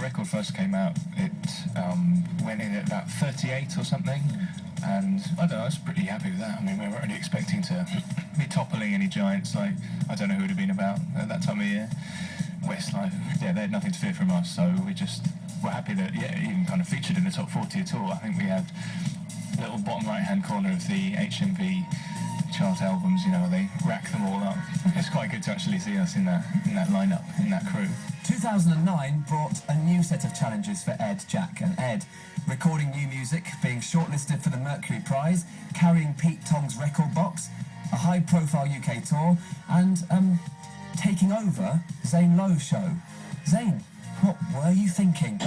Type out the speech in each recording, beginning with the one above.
record first came out, it went in at about 38 or something, and I don't know, I was pretty happy with that. I mean, we weren't really expecting to be toppling any giants, like, I don't know who it would have been about at that time of year. Westlife, yeah, they had nothing to fear from us, so we just were happy that, yeah, it even kind of featured in the top 40 at all. I think we had little bottom right-hand corner of the HMV chart albums, you know, they rack them all up. It's quite good to actually see us in that lineup, in that crew. 2009 brought a new set of challenges for Ed, Jack and Ed. Recording new music, being shortlisted for the Mercury Prize, carrying Pete Tong's record box, a high-profile UK tour, and taking over Zane Lowe's show. Zane, what were you thinking?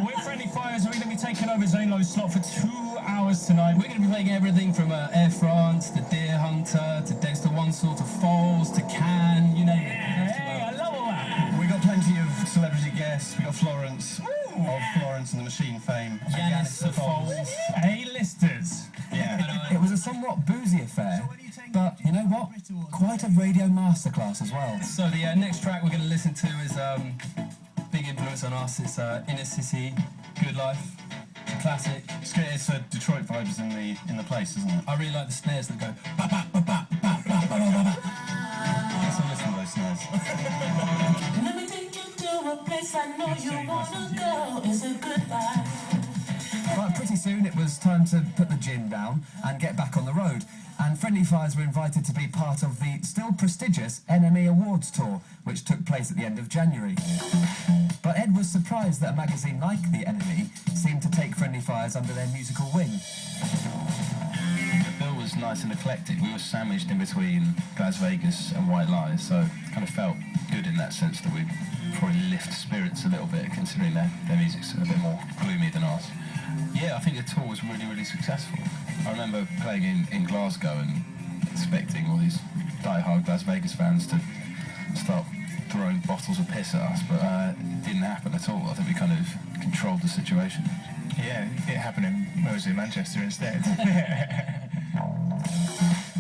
We're Friendly Fires, we're going to be taking over Zane Lowe's slot for 2 hours tonight. We're going to be playing everything from Air France to Deer Hunter to Dexter One Sort of Falls to Cannes, you name it. Hey, I love all that. We got plenty of celebrity guests. We got Florence of Florence and the Machine fame. Yanis of Falls. A-listers. Yeah. It was a somewhat boozy affair, but you know what? Quite a radio masterclass as well. So the next track we're going to listen to is big influence on us. It's Inner City, Good Life, classic. It's Detroit vibes in the place, isn't it? I really like the snares that go ba ba ba ba ba ba ba ba ba. Let's listen to those snares. Let me take you to a place I know you wanna go. It's a good life. But pretty soon it was time to put the gin down and get back on the road. And Friendly Fires were invited to be part of the still prestigious NME Awards tour, which took place at the end of January. But Ed was surprised that a magazine like the NME seemed to take Friendly Fires under their musical wing. The bill was nice and eclectic. We were sandwiched in between Las Vegas and White Lies, so it kind of felt good in that sense that we'd probably lift spirits a little bit, considering their music's a bit more gloomy than ours. Yeah, I think the tour was really, really successful. I remember playing in Glasgow and expecting all these die-hard Las Vegas fans to start throwing bottles of piss at us, but it didn't happen at all. I think we kind of controlled the situation. Yeah, it happened in Manchester instead.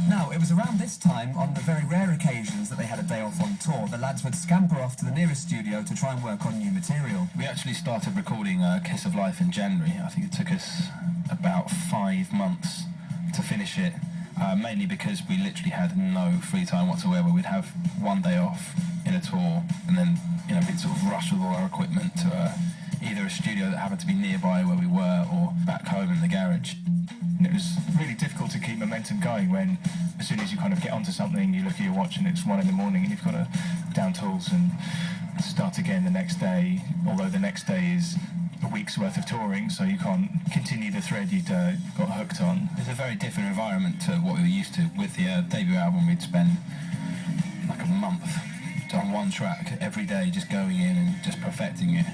Now, it was around this time, on the very rare occasions that they had a day off on tour, the lads would scamper off to the nearest studio to try and work on new material. We actually started recording Kiss of Life in January. I think it took us about 5 months to finish it, mainly because we literally had no free time whatsoever. We'd have one day off in a tour, and then we'd sort of rush with all our equipment to either a studio that happened to be nearby where we were, or back home in the garage. And it was really difficult to keep momentum going when, as soon as you kind of get onto something, you look at your watch and it's 1 in the morning and you've got to down tools and start again the next day, although the next day is a week's worth of touring, so you can't continue the thread you'd got hooked on. It's a very different environment to what we were used to. With the debut album, we'd spend like a month on one track every day, just going in and just perfecting it.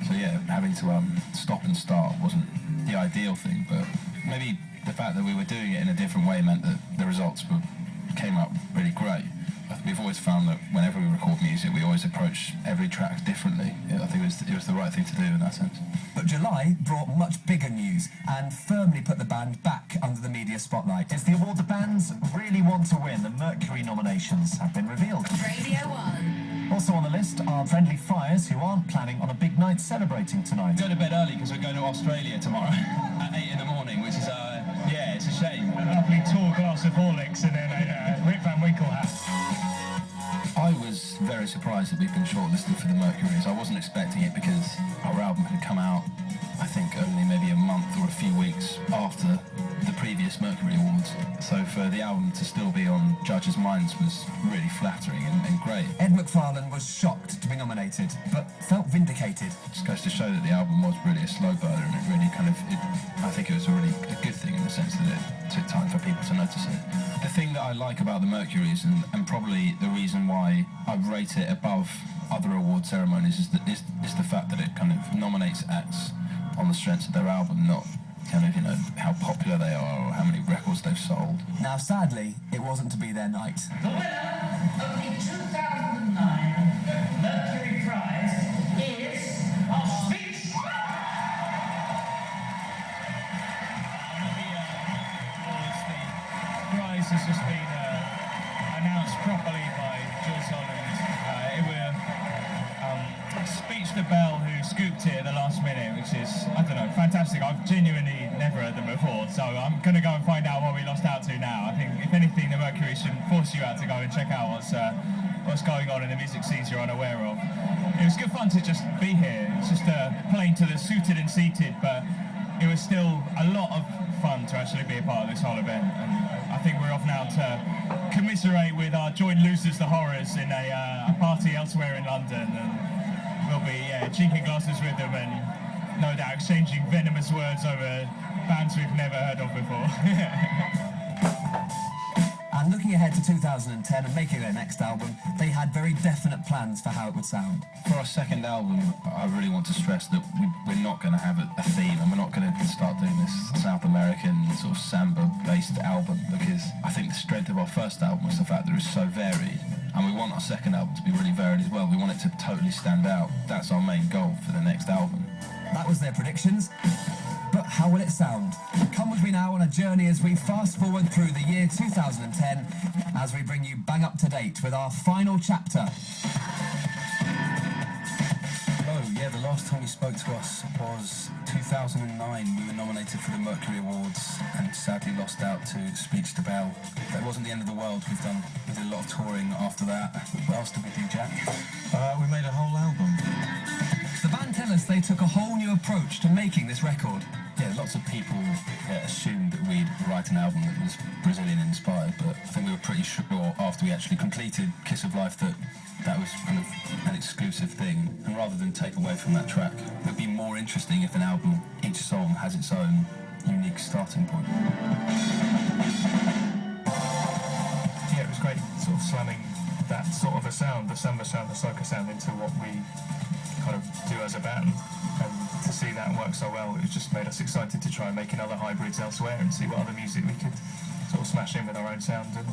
So yeah, having to stop and start wasn't the ideal thing, but maybe the fact that we were doing it in a different way meant that the results came out really great. We've always found that whenever we record music, we always approach every track differently. I think it was the right thing to do in that sense. But July brought much bigger news and firmly put the band back under the media spotlight. It's the award the bands really want to win. The Mercury nominations have been revealed. Radio 1. Also on the list are Friendly Fires, who aren't planning on a big night celebrating tonight. Go to bed early because we're going to Australia tomorrow at 8 in the morning, which is, it's a shame. A lovely tall glass of Horlicks and then a Rip Van Winkle hat. I was very surprised that we'd been shortlisted for the Mercuries. I wasn't expecting it because our album had come out, I think, only maybe a month or a few weeks after the previous Mercury Awards. So for the album to still be on judges' minds was really flattering and great. Ed McFarlane was shocked to be nominated, but felt vindicated. It just goes to show that the album was really a slow burner, and it really I think it was a really good thing in the sense that it took time for people to notice it. The thing that I like about the Mercuries, and probably the reason why I rate it above other award ceremonies, is the fact that it kind of nominates acts on the strength of their album, not kind of, how popular they are or how many records they've sold. Now, sadly, it wasn't to be their night. The winner of the 2009 Mercury Prize is A Speech. The prize has just been announced properly by Jules Holland Speech to Bell, who scooped it at the last minute, which is, I don't know, fantastic. I've genuinely never heard them before, so I'm going to go and find out what we lost out to now. I think, if anything, the Mercury should force you out to go and check out what's going on in the music scenes you're unaware of. It was good fun to just be here. It's just playing to the suited and seated, but it was still a lot of fun to actually be a part of this whole event. And I think we're off now to commiserate with our joint losers, the Horrors, in a party elsewhere in London. And we'll be cheeking glasses with them and no doubt exchanging venomous words over bands we've never heard of before. And looking ahead to 2010 and making their next album, they had very definite plans for how it would sound. For our second album, I really want to stress that we're not going to have a theme, and we're not going to start doing this South American sort of samba-based album, because I think the strength of our first album was the fact that it was so varied, and we want our second album to be really varied as well. We want it to totally stand out. That's our main goal for the next album. That was their predictions. But how will it sound? Come with me now on a journey as we fast forward through the year 2010 as we bring you bang up to date with our final chapter. Oh, yeah, the last time you spoke to us was 2009. We were nominated for the Mercury Awards and sadly lost out to Speech to Bell. That wasn't the end of the world. We did a lot of touring after that. What else did we do, Jack? We made a whole album. The band tell us they took a whole new approach to making this record. Yeah, lots of people assumed that we'd write an album that was Brazilian inspired, but I think we were pretty sure after we actually completed Kiss of Life that was kind of an exclusive thing. And rather than take away from that track, it would be more interesting if an album, each song has its own unique starting point. Yeah, it was great sort of slamming that sort of a sound, the samba sound, the soca sound, into what we kind of do as a band. And to see that work so well, it just made us excited to try and make another hybrids elsewhere and see what other music we could sort of smash in with our own sound and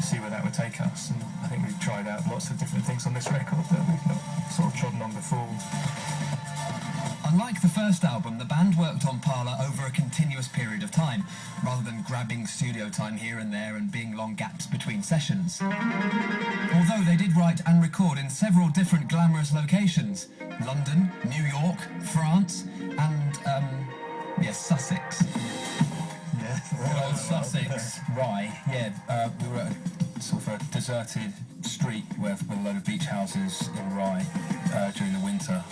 see where that would take us. And I think we've tried out lots of different things on this record that we've not sort of trodden on before. Unlike the first album, the band worked on Parlour over a continuous period of time, rather than grabbing studio time here and there and being long gaps between sessions. Although they did write and record in several different glamorous locations: London, New York, France, and, Sussex. Yeah, old Sussex, Rye. Yeah, we were at sort of a deserted street with a load of beach houses in Rye during the winter.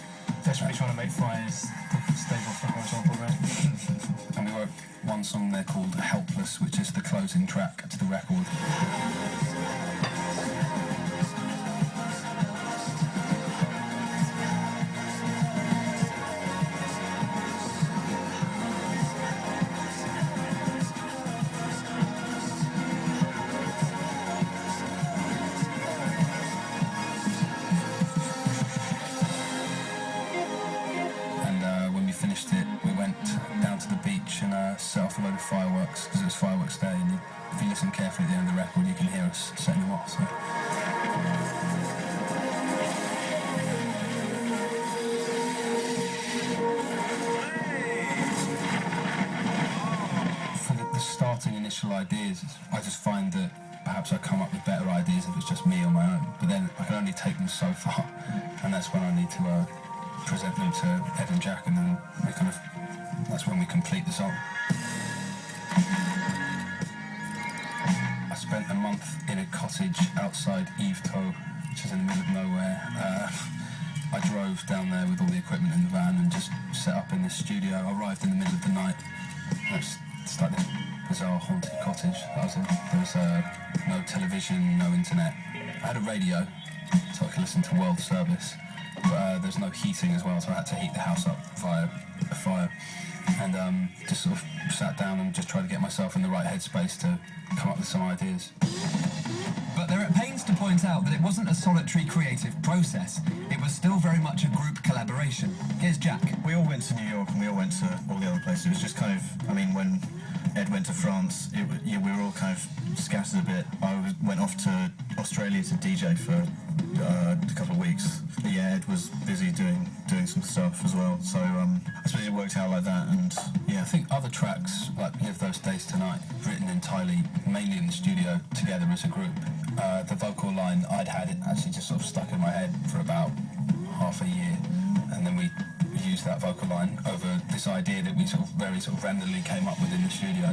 Desperately trying to make fires to stave off the horizontal rain. And we wrote one song there called Helpless, which is the closing track to the record. Set off a load of fireworks because it was fireworks day, and if you listen carefully at the end of the record you can hear us setting them off. So. For the starting initial ideas, I just find that perhaps I come up with better ideas if it's just me on my own, but then I can only take them so far, and that's when I need to present them to Ed and Jack, and then that's when we complete the song. I spent a month in a cottage outside Yvetot, which is in the middle of nowhere. I drove down there with all the equipment in the van and just set up in the studio. I arrived in the middle of the night. It's like this bizarre haunted cottage that I was in. There was no television, no internet. I had a radio, so I could listen to World Service, but there's no heating as well, so I had to heat the house up via a fire. And just sort of sat down and just tried to get myself in the right headspace to come up with some ideas. But they're at pains to point out that it wasn't a solitary creative process. It was still very much a group collaboration. Here's Jack. We all went to New York and we all went to all the other places. It was just kind of, when Ed went to France, we were all kind of scattered a bit. I went off to Australia to DJ for a couple of weeks. But yeah, Ed was busy doing some stuff as well. So I suppose it worked out like that. And yeah, I think other tracks, like Live Those Days Tonight, written entirely, mainly in the studio, together as a group. The vocal line I'd had, it actually just sort of stuck in my head for about half a year, and then we used that vocal line over this idea that we very randomly came up with in the studio.